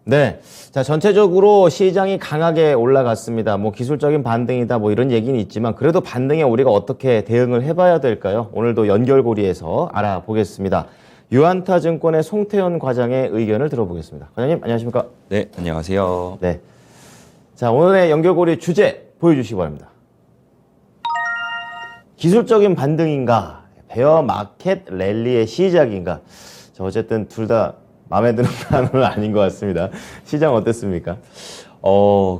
네. 자, 전체적으로 시장이 강하게 올라갔습니다. 뭐 기술적인 반등이다 뭐 이런 얘기는 있지만 그래도 반등에 우리가 어떻게 대응을 해봐야 될까요? 오늘도 연결고리에서 알아보겠습니다. 유안타증권의 송태현 과장의 의견을 들어보겠습니다. 과장님, 안녕하십니까? 네, 안녕하세요. 네. 자, 오늘의 연결고리 주제 보여주시기 바랍니다. 기술적인 반등인가? 베어 마켓 랠리의 시작인가? 자, 어쨌든 둘 다 마음에 드는 단어는 아닌 것 같습니다. 시장 어땠습니까?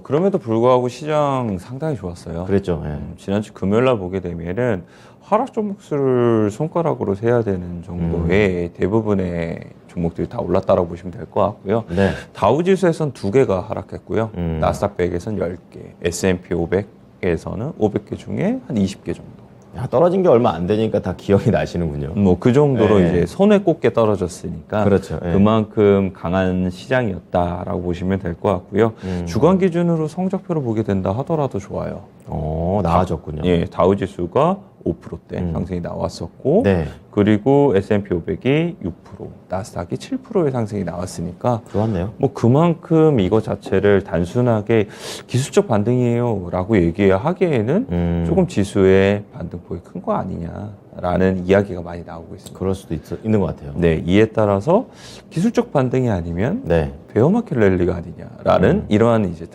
그럼에도 불구하고 시장 상당히 좋았어요. 그랬죠. 예. 지난주 금요일 날 보게 되면은 하락 종목수를 손가락으로 세야 되는 정도의 대부분의 종목들이 다 올랐다라고 보시면 될 것 같고요. 네. 다우지수에서는 2개가 하락했고요. 나스닥 100에서는 10개, S&P 500에서는 500개 중에 한 20개 정도. 야, 떨어진 게 얼마 안 되니까 다 기억이 나시는군요. 뭐 그 정도로 네. 이제 손에 꼽게 떨어졌으니까 그렇죠. 네. 그만큼 강한 시장이었다라고 보시면 될 것 같고요. 주간 기준으로 성적표를 보게 된다 하더라도 좋아요. 나아졌군요. 예, 다우지수가 5%대 상승이 나왔었고, 네. 그리고 S&P 500이 6%, 나스닥이 7%의 상승이 나왔으니까 좋았네요. 뭐 그만큼 이거 자체를 단순하게 기술적 반등이에요라고 얘기하기에는 조금 지수의 반등폭이 큰 거 아니냐라는 이야기가 많이 나오고 있습니다. 그럴 수도 있는 것 같아요. 네, 이에 따라서 기술적 반등이 아니면 네. 베어마켓 랠리가 아니냐라는 이러한 이제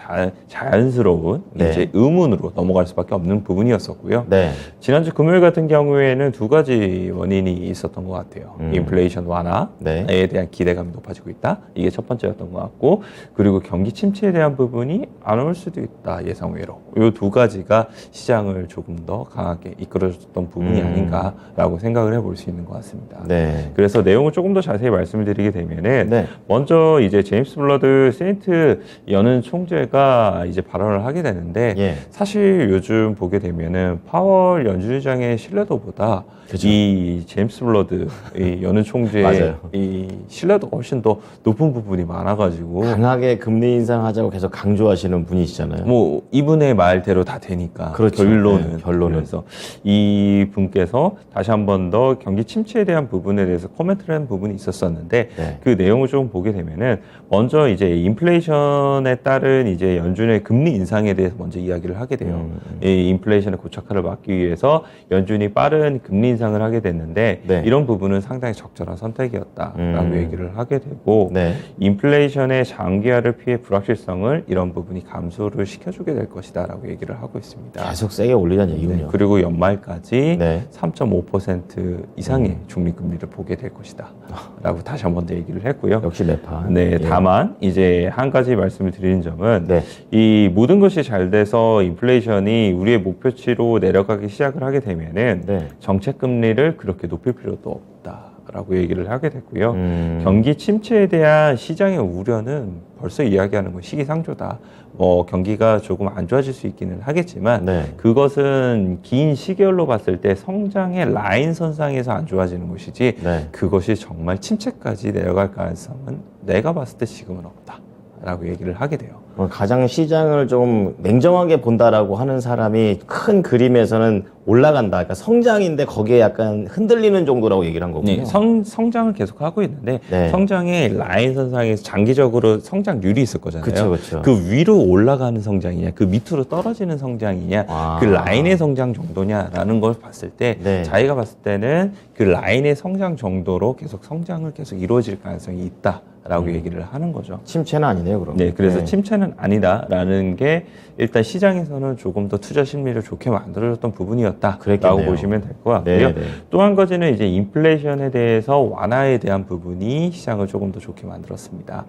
자연스러운 네. 이제 의문으로 넘어갈 수밖에 없는 부분이었었고요. 네. 지난주 금요일 같은 경우에는 두 가지 원인이 있었던 것 같아요. 인플레이션 완화에 네. 대한 기대감이 높아지고 있다. 이게 첫 번째였던 것 같고, 그리고 경기 침체에 대한 부분이 안 올 수도 있다. 예상 외로. 이 두 가지가 시장을 조금 더 강하게 이끌어줬던 부분이 아닌가라고 생각을 해볼 수 있는 것 같습니다. 네. 그래서 내용을 조금 더 자세히 말씀을 드리게 되면은 네. 먼저 이제 제임스 블러드 세인트 연은 총재가 이제 발언을 하게 되는데 예. 사실 요즘 보게 되면은 파월 연준의장의 신뢰도보다 그죠. 이 제임스 블러드 이 연은 총재의 맞아요. 이 신뢰도가 훨씬 더 높은 부분이 많아가지고 강하게 금리 인상하자고 계속 강조하시는 분이시잖아요. 뭐 이분의 말대로 다 되니까 그렇죠. 결론은 네, 결론은. 그래서 이 분께서 다시 한 번 더 경기 침체에 대한 부분에 대해서 코멘트를 한 부분이 있었었는데 네. 그 내용을 좀 보게 되면은 먼저 이제 인플레이션에 따른 이제 연준의 금리 인상에 대해서 먼저 이야기를 하게 돼요. 이 인플레이션의 고착화를 막기 위해서 연준이 빠른 금리 인상을 하게 됐는데 네. 이런 부분은 상당히 적절한 선택이었다라고 얘기를 하게 되고 네. 인플레이션의 장기화를 피해 불확실성을 이런 부분이 감소를 시켜주게 될 것이다라고 얘기를 하고 있습니다. 계속 세게 올리자는 얘기군요. 그리고 연말까지 네. 3.5% 이상의 중립금리를 보게 될 것이다라고 다시 한 번 더 얘기를 했고요. 역시 매판. 네, 예. 다만 이제 한 가지 말씀을 드리는 점은 네. 이 모든 것이 잘 돼서 인플레이션이 우리의 목표치로 내려가기 시작을 하게 되면은 네. 정책 금리를 그렇게 높일 필요도 없다라고 얘기를 하게 됐고요. 음. 경기 침체에 대한 시장의 우려는 벌써 이야기하는 건 시기상조다. 뭐 경기가 조금 안 좋아질 수 있기는 하겠지만 네. 그것은 긴 시계열로 봤을 때 성장의 라인 선상에서 안 좋아지는 것이지 네. 그것이 정말 침체까지 내려갈 가능성은 내가 봤을 때 지금은 없다라고 얘기를 하게 돼요. 가장 시장을 좀 냉정하게 본다라고 하는 사람이 큰 그림에서는 올라간다. 그러니까 성장인데 거기에 약간 흔들리는 정도라고 얘기를 한 거군요. 네, 성장을 계속 하고 있는데 네. 성장의 라인 선상에서 장기적으로 성장률이 있을 거잖아요. 그쵸, 그쵸. 그 위로 올라가는 성장이냐, 그 밑으로 떨어지는 성장이냐, 아. 그 라인의 성장 정도냐라는 걸 봤을 때 네. 자기가 봤을 때는 그 라인의 성장 정도로 계속 성장을 계속 이루어질 가능성이 있다라고 얘기를 하는 거죠. 침체는 아니네요, 그럼. 네, 그래서 침체는 아니다라는 게 일단 시장에서는 조금 더 투자 심리를 좋게 만들어줬던 부분이었다라고 그랬겠네요. 보시면 될 것 같고요. 네, 네. 또 한 가지는 이제 인플레이션에 대해서 완화에 대한 부분이 시장을 조금 더 좋게 만들었습니다.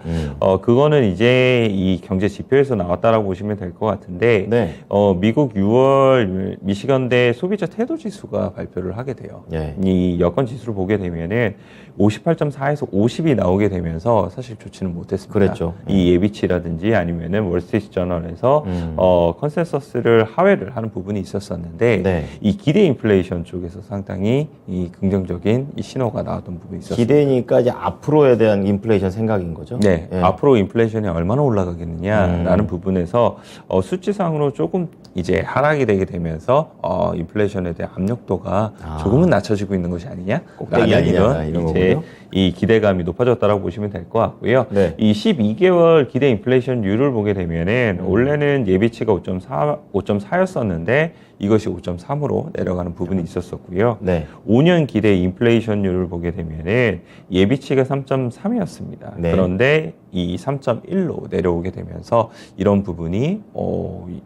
그거는 이제 이 경제 지표에서 나왔다라고 보시면 될 것 같은데, 네. 미국 6월 미시건대 소비자 태도 지수가 발표를 하게 돼요. 네. 이 여건 지수를 보게 되면은 58.4에서 50이 나오게 되면서 사실 좋지는 못했습니다. 그랬죠. 이 예비치라든지 아니면은 월스트리트 저널에서 컨센서스를 하회를 하는 부분이 있었었는데 네. 이 기대 인플레이션 쪽에서 상당히 이 긍정적인 이 신호가 나왔던 부분이 있었습니다. 기대니까 이제 앞으로에 대한 인플레이션 생각인 거죠. 네, 예. 앞으로 인플레이션이 얼마나 올라가겠느냐라는 부분에서 수치상으로 조금 이제 하락이 되게 되면서 인플레이션에 대한 압력도가 조금은 낮춰지고 있는 것이 아니냐? 꼭대기 아니냐, 이런 이제 거군요. 이 기대감이 높아졌다라고 보시면 될 것 같고요. 네. 이 12개월 기대 인플레이션율을 보게 되면은 원래는 예비치가 5.4였었는데 이것이 5.3으로 내려가는 부분이 있었었고요. 네. 5년 기대 인플레이션율을 보게 되면은 예비치가 3.3이었습니다. 네. 그런데 이 3.1로 내려오게 되면서 이런 부분이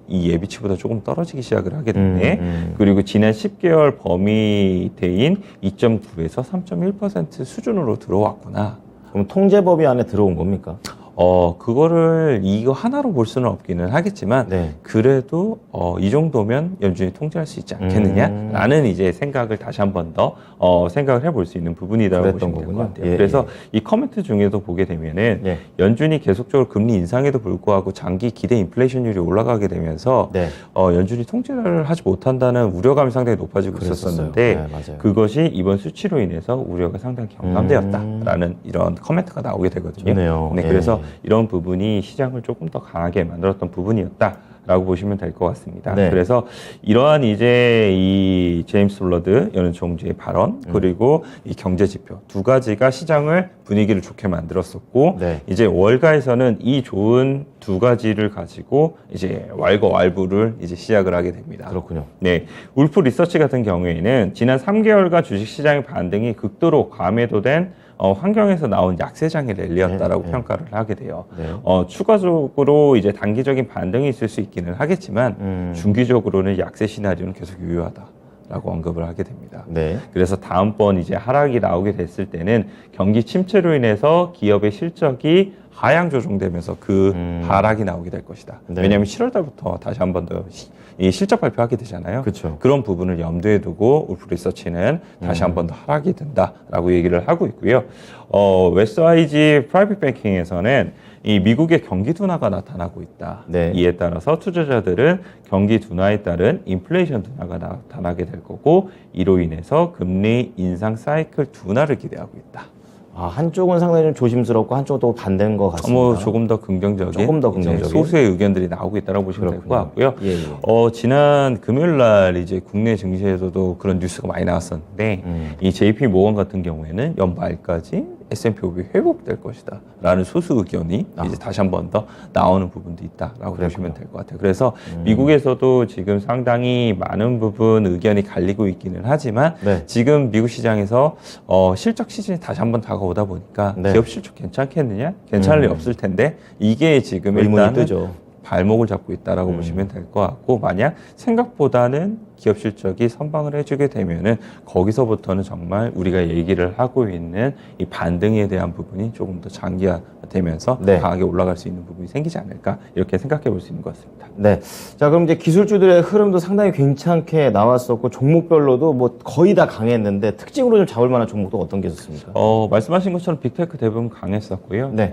이 예비치보다 조금 떨어지기 시작을 하게 됐네. 그리고 지난 10개월 범위대인 2.9에서 3.1% 수준으로 들어왔구나. 그럼 통제법위 안에 들어온 겁니까? 그거를 이거 하나로 볼 수는 없기는 하겠지만, 네. 그래도, 이 정도면 연준이 통제할 수 있지 않겠느냐라는 이제 생각을 다시 한 번 더, 생각을 해볼 수 있는 부분이라고 그랬던 보시면 될 것 거군요. 같아요. 예, 그래서 이 커멘트 중에도 보게 되면은, 네. 연준이 계속적으로 금리 인상에도 불구하고 장기 기대 인플레이션율이 올라가게 되면서, 네. 연준이 통제를 하지 못한다는 우려감이 상당히 높아지고 그랬었어요. 있었는데, 네, 맞아요. 그것이 이번 수치로 인해서 우려가 상당히 경감되었다라는 이런 커멘트가 나오게 되거든요. 좋네요. 네, 예. 그래서 이런 부분이 시장을 조금 더 강하게 만들었던 부분이었다라고 보시면 될 것 같습니다. 네. 그래서 이러한 이제 이 제임스 블러드 연준총재의 발언 그리고 이 경제 지표 두 가지가 시장을 분위기를 좋게 만들었었고 네. 이제 월가에서는 이 좋은 두 가지를 가지고 이제 왈가왈부를 이제 시작을 하게 됩니다. 그렇군요. 네, 울프 리서치 같은 경우에는 지난 3개월간 주식시장의 반등이 극도로 과매도된 환경에서 나온 약세장의 랠리였다라고 네, 네. 평가를 하게 돼요. 네. 추가적으로 이제 단기적인 반등이 있을 수 있기는 하겠지만 중기적으로는 약세 시나리오는 계속 유효하다라고 언급을 하게 됩니다. 네. 그래서 다음번 이제 하락이 나오게 됐을 때는 경기 침체로 인해서 기업의 실적이 하향 조정되면서 그 하락이 나오게 될 것이다. 네. 왜냐하면 7월 달부터 다시 한 번 더 이 실적 발표하게 되잖아요. 그쵸. 그런 부분을 염두에 두고 울프 리서치는 다시 한 번 더 하락이 된다라고 얘기를 하고 있고요. 웨스트와이지 프라이빗 뱅킹에서는 이 미국의 경기 둔화가 나타나고 있다. 네. 이에 따라서 투자자들은 경기 둔화에 따른 인플레이션 둔화가 나타나게 될 거고 이로 인해서 금리 인상 사이클 둔화를 기대하고 있다. 한쪽은 상당히 좀 조심스럽고 한쪽은 또 반대인 것 같습니다. 조금 더 긍정적인, 조금 더 긍정적인? 이제 소수의 의견들이 나오고 있다고 보시면 될 것 같고요. 예, 예. 지난 금요일 날 이제 국내 증시에서도 그런 뉴스가 많이 나왔었는데 이 JP 모건 같은 경우에는 연말까지 S&P 500이 회복될 것이다 라는 소수 의견이 이제 다시 한 번 더 나오는 부분도 있다라고 보시면 될 것 같아요. 그래서 미국에서도 지금 상당히 많은 부분 의견이 갈리고 있기는 하지만 네. 지금 미국 시장에서 실적 시즌이 다시 한 번 다가오다 보니까 네. 기업 실적 괜찮겠느냐? 괜찮을 리 없을 텐데 이게 지금 의문이 일단은 뜨죠. 발목을 잡고 있다라고 보시면 될 것 같고 만약 생각보다는 기업 실적이 선방을 해주게 되면은 거기서부터는 정말 우리가 얘기를 하고 있는 이 반등에 대한 부분이 조금 더 장기화되면서 네. 강하게 올라갈 수 있는 부분이 생기지 않을까 이렇게 생각해 볼 수 있는 것 같습니다. 네. 자, 그럼 이제 기술주들의 흐름도 상당히 괜찮게 나왔었고, 종목별로도 뭐 거의 다 강했는데, 특징으로 좀 잡을 만한 종목도 어떤 게 있었습니까? 말씀하신 것처럼 빅테크 대부분 강했었고요. 네.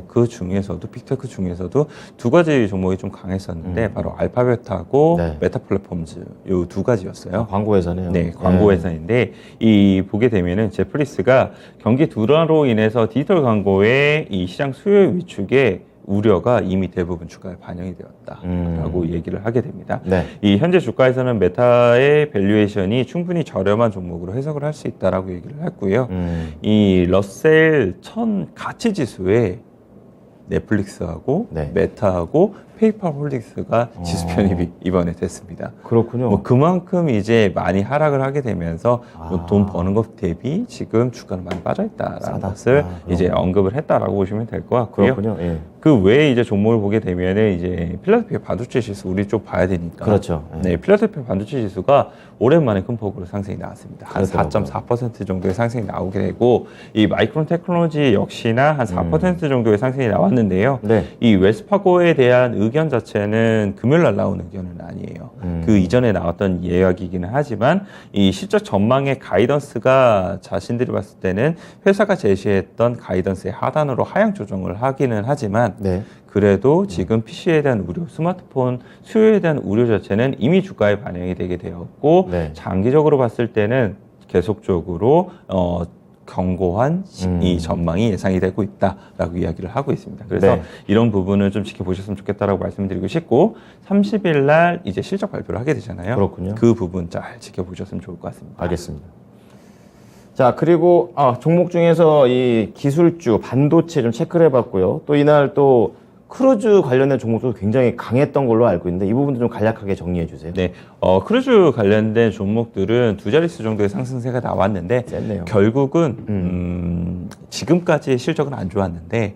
그 중에서도 빅테크 중에서도 두 가지 종목이 좀 강했었는데 바로 알파벳하고 네. 메타 플랫폼즈 요 두 가지였어요. 광고회사네요. 네, 광고 회사인데 이 보게 되면은 제프리스가 경기 둔화로 인해서 디지털 광고의 이 시장 수요 위축에 우려가 이미 대부분 주가에 반영이 되었다라고 얘기를 하게 됩니다. 네. 이 현재 주가에서는 메타의 밸류에이션이 충분히 저렴한 종목으로 해석을 할 수 있다라고 얘기를 했고요. 이 러셀 1000 가치 지수에 넷플릭스하고 네. 메타하고 페이팔 홀딩스가 지수 편입이 이번에 됐습니다. 그렇군요. 뭐 그만큼 이제 많이 하락을 하게 되면서 뭐돈 버는 것 대비 지금 주가는 많이 빠져 있다라는 싸다. 것을 그렇군요. 이제 언급을 했다라고 보시면 될 것 같고요. 그렇군요. 예. 그 외에 이제 종목을 보게 되면은 이제 필라델피아 반도체 지수 우리 쪽 봐야 되니까. 그렇죠. 예. 네, 필라델피아 반도체 지수가 오랜만에 큰 폭으로 상승이 나왔습니다. 한 그렇더라고요. 4.4% 정도의 상승이 나오게 되고 이 마이크론 테크놀로지 역시나 한 4% 정도의 상승이 나왔는데요. 네. 이 웰스파고에 대한 의견 자체는 금요일 날 나온 의견은 아니에요. 그 이전에 나왔던 예약이기는 하지만 이 실적 전망의 가이던스가 자신들이 봤을 때는 회사가 제시했던 가이던스의 하단으로 하향 조정을 하기는 하지만 네. 그래도 지금 PC에 대한 우려, 스마트폰 수요에 대한 우려 자체는 이미 주가에 반영이 되게 되었고 네. 장기적으로 봤을 때는 계속적으로 견고한 이 전망이 예상이 되고 있다라고 이야기를 하고 있습니다. 그래서 네. 이런 부분을 좀 지켜보셨으면 좋겠다라고 말씀드리고 싶고 30일 날 이제 실적 발표를 하게 되잖아요. 그렇군요. 그 부분 잘 지켜보셨으면 좋을 것 같습니다. 알겠습니다. 자, 그리고 종목 중에서 이 기술주, 반도체 좀 체크를 해봤고요. 또 이날 또 크루즈 관련된 종목도 굉장히 강했던 걸로 알고 있는데 이 부분도 좀 간략하게 정리해 주세요. 네, 크루즈 관련된 종목들은 두 자릿수 정도의 상승세가 나왔는데 셌네요. 결국은 지금까지의 실적은 안 좋았는데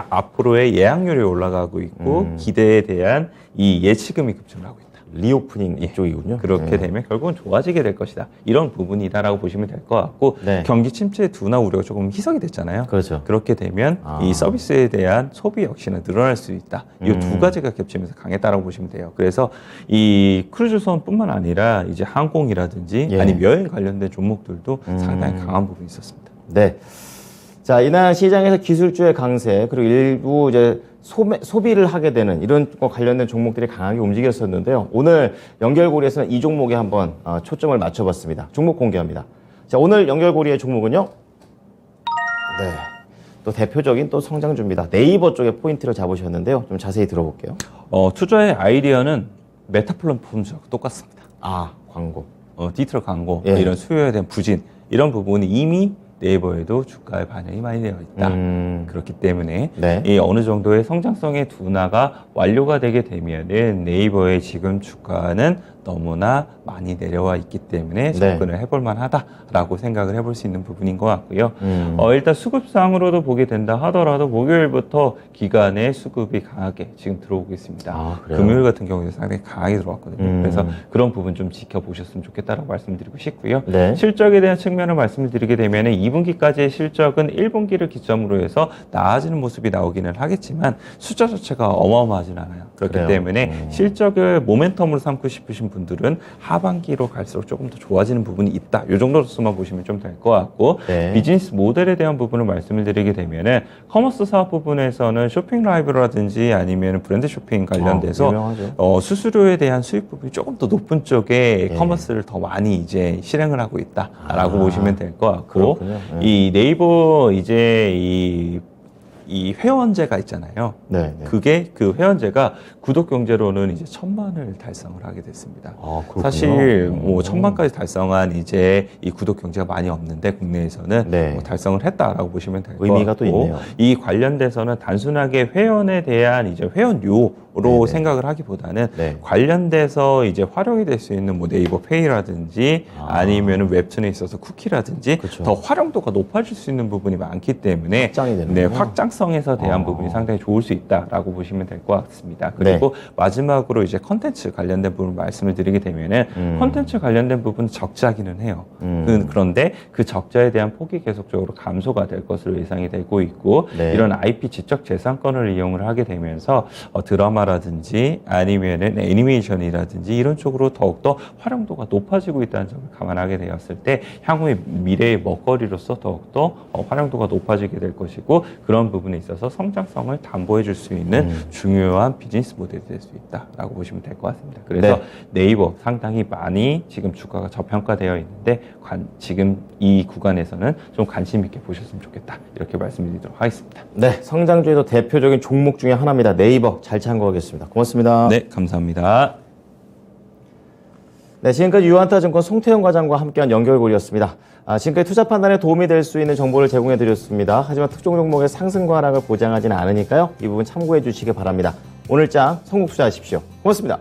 앞으로. 의 예약률이 올라가고 있고 기대에 대한 이 예치금이 급증을 하고 있다. 리오프닝 이쪽이군요. 그렇게 되면 결국은 좋아지게 될 것이다. 이런 부분이다라고 보시면 될 것 같고 네. 경기 침체 둔화 우려가 조금 희석이 됐잖아요. 그렇죠. 그렇게 되면 이 서비스에 대한 소비 역시나 늘어날 수 있다. 이 두 가지가 겹치면서 강했다라고 보시면 돼요. 그래서 이 크루즈선뿐만 아니라 이제 항공이라든지 예. 아니면 여행 관련된 종목들도 상당히 강한 부분이 있었습니다. 네. 자, 이날 시장에서 기술주의 강세 그리고 일부 이제 소비를 하게 되는 이런 거 관련된 종목들이 강하게 움직였었는데요. 오늘 연결고리에서는 이 종목에 한번 초점을 맞춰봤습니다. 종목 공개합니다. 자, 오늘 연결고리의 종목은요. 네. 또 대표적인 또 성장주입니다. 네이버 쪽에 포인트를 잡으셨는데요. 좀 자세히 들어볼게요. 투자의 아이디어는 메타플랫폼과 똑같습니다. 광고. 디지털 광고, 예. 이런 수요에 대한 부진, 이런 부분이 이미 네이버에도 주가에 반영이 많이 되어 있다. 그렇기 때문에 네. 이 어느 정도의 성장성의 둔화가 완료가 되게 되면은 네이버의 지금 주가는 너무나 많이 내려와 있기 때문에 접근을 해볼 만하다라고 생각을 해볼 수 있는 부분인 것 같고요. 일단 수급상으로도 보게 된다 하더라도 목요일부터 기간에 수급이 강하게 지금 들어오고 있습니다. 그래요? 금요일 같은 경우에는 상당히 강하게 들어왔거든요. 그래서 그런 부분 좀 지켜보셨으면 좋겠다라고 말씀드리고 싶고요. 네. 실적에 대한 측면을 말씀을 드리게 되면 2분기까지의 실적은 1분기를 기점으로 해서 나아지는 모습이 나오기는 하겠지만 숫자 자체가 어마어마하진 않아요. 그렇기 그래요? 때문에 실적을 모멘텀으로 삼고 싶으신 분들은 하반기로 갈수록 조금 더 좋아지는 부분이 있다. 이 정도로서만 보시면 좀 될 것 같고 네. 비즈니스 모델에 대한 부분을 말씀을 드리게 되면은 커머스 사업 부분에서는 쇼핑 라이브라든지 아니면 브랜드 쇼핑 관련돼서 유명하죠. 수수료에 대한 수익 부분이 조금 더 높은 쪽에 커머스를 더 많이 이제 실행을 하고 있다라고 보시면 될 것 같고 그렇군요. 이 네이버 이제 이 회원제가 있잖아요. 네. 그게 그 회원제가 구독 경제로는 이제 1000만을 달성을 하게 됐습니다. 그렇군요. 사실 뭐 1000만까지 달성한 이제 이 구독 경제가 많이 없는데 국내에서는 네. 뭐 달성을 했다라고 보시면 될 것 같고 의미가 또 있네요. 이 관련돼서는 단순하게 회원에 대한 이제 회원료로 네네. 생각을 하기보다는 네. 관련돼서 이제 활용이 될 수 있는 뭐 네이버 페이라든지 아니면 웹툰에 있어서 쿠키라든지 그쵸. 더 활용도가 높아질 수 있는 부분이 많기 때문에 확장이 되는 네, 거군요. 확장성에서 대한 부분이 상당히 좋을 수 있다라고 보시면 될 것 같습니다. 그리고 마지막으로 이제 컨텐츠 관련된 부분 말씀을 드리게 되면은 컨텐츠 관련된 부분은 적자기는 해요. 그런데 그 적자에 대한 폭이 계속적으로 감소가 될 것으로 예상이 되고 있고 네. 이런 IP 지적 재산권을 이용을 하게 되면서 드라마라든지 아니면은 애니메이션이라든지 이런 쪽으로 더욱더 활용도가 높아지고 있다는 점을 감안하게 되었을 때 향후의 미래의 먹거리로서 더욱더 활용도가 높아지게 될 것이고 그런 부분에 있어서 성장성을 담보해 줄 수 있는 중요한 비즈니스 모델이 될 수 있다라고 보시면 될 것 같습니다. 그래서 네이버 상당히 많이 지금 주가가 저평가되어 있는데 지금 이 구간에서는 좀 관심 있게 보셨으면 좋겠다 이렇게 말씀드리도록 하겠습니다. 네, 성장주에도 대표적인 종목 중에 하나입니다. 네이버 잘 참고하겠습니다. 고맙습니다. 네, 감사합니다. 네, 지금까지 유한타증권 송태영 과장과 함께한 연결고리였습니다. 지금까지 투자 판단에 도움이 될 수 있는 정보를 제공해드렸습니다. 하지만 특정 종목의 상승과 하락을 보장하지는 않으니까요. 이 부분 참고해 주시기 바랍니다. 오늘장 성공 투자하십시오. 고맙습니다.